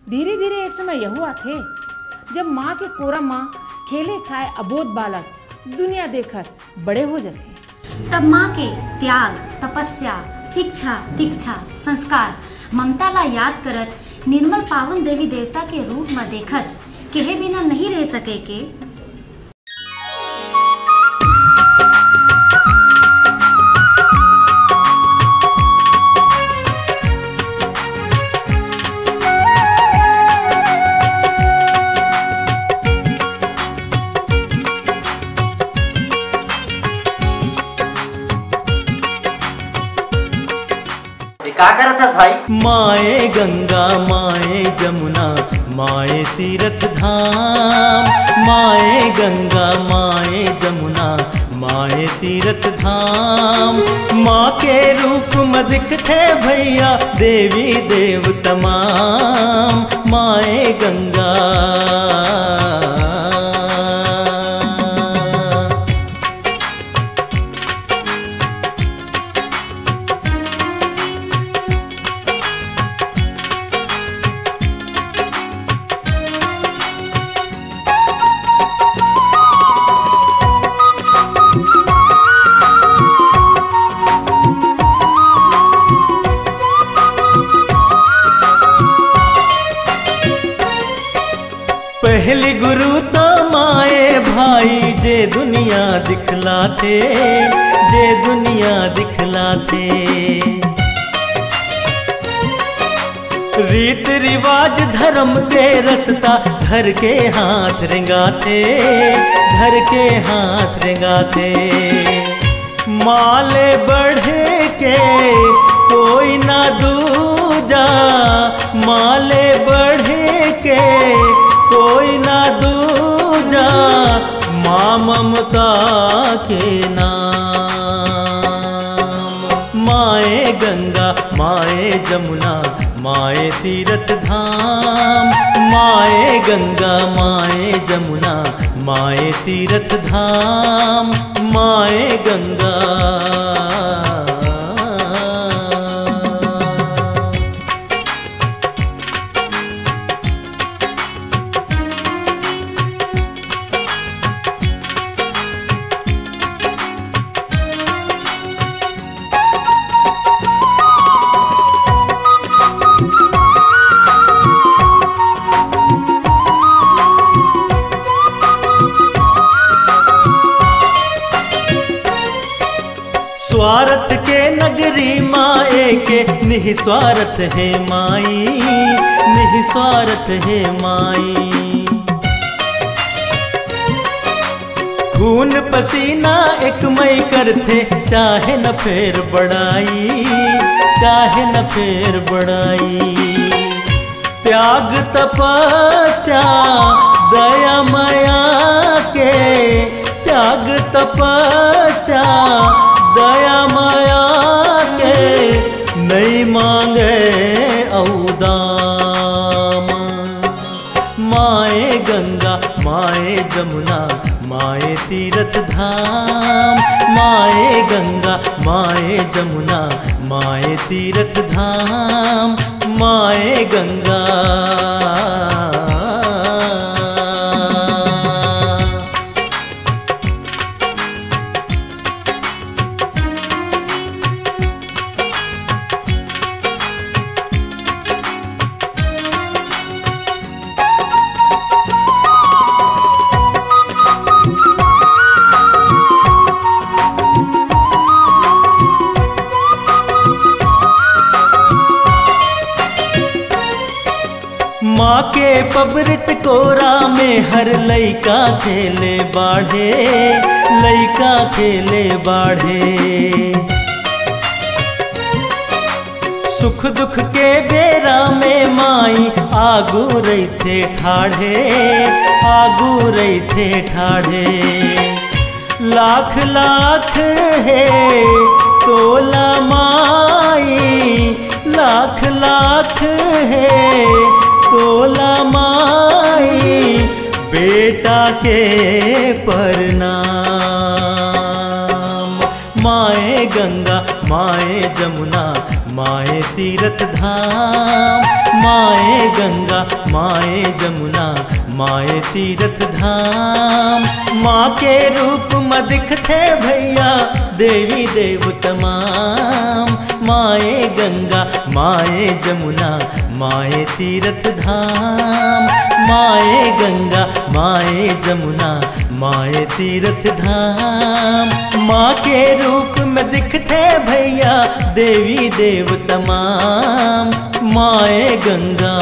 धीरे धीरे एक समय यह हुआ थे जब माँ के कोरा माँ खेले खाए अबोध बालक दुनिया देखकर बड़े हो जाते। तब माँ के त्याग, तपस्या, शिक्षा, दीक्षा, संस्कार, ममता ला याद करत निर्मल पावन देवी देवता के रूप में देखत केहे बिना नहीं रह सके के। का करत हस भाई? माए गंगा माए जमुना माए तीर्थ धाम, माए गंगा माए जमुना माए तीर्थ धाम। माँ के रूप में दिखते भैया देवी देव तमाम, माए गंगा। पहली गुरु तो माए भाई जे दुनिया दिखलाते, जे दुनिया दिखलाते। रीत रिवाज धर्म के रसता धर के हाथ रेंगाते, धर के हाथ रेंगाते। माले बढ़ के कोई ना दूजा, माले बढ़ के कोई ना दूजा, माँ ममता के नाम। माए गंगा माए जमुना माए तीर्थ धाम, माए गंगा माए जमुना माए तीर्थ धाम, माए गंगा। स्वार्थ के नगरी माए के निस्वार्थ है माई, निस्वार्थ है माई। खून पसीना एक मई करते चाहे न फेर बड़ाई, चाहे न फेर बड़ाई। त्याग तपस्या दया माया के, त्याग तपस्या दया माया के नहीं मांगे औदाम। माए गंगा माए जमुना माए तीर्थ धाम, माए गंगा माए जमुना माए तीर्थ धाम, माए गंगा। माँ के पबरित कोरा में हर लइका खेले बाढ़े, लइका खेले बाढ़े। सुख दुख के बेरा में माई आगू रही थे ठाढ़े, आगू रही थे ठाढ़े। लाख लाख है तोला माई, लाख लाख है तोला माई, बेटा के प्रणाम। माए गंगा माए जमुना माए तीरथ धाम। माए गंगा माए जमुना माए तीरथ धाम। माँ के रूप में दिखते भैया देवी देव तमाम। माए गंगा माए जमुना माए तीरथ धाम। माए गंगा माए जमुना माए तीरथ धाम। माँ के रूप में दिखते भैया देवी देव तमाम। माए गंगा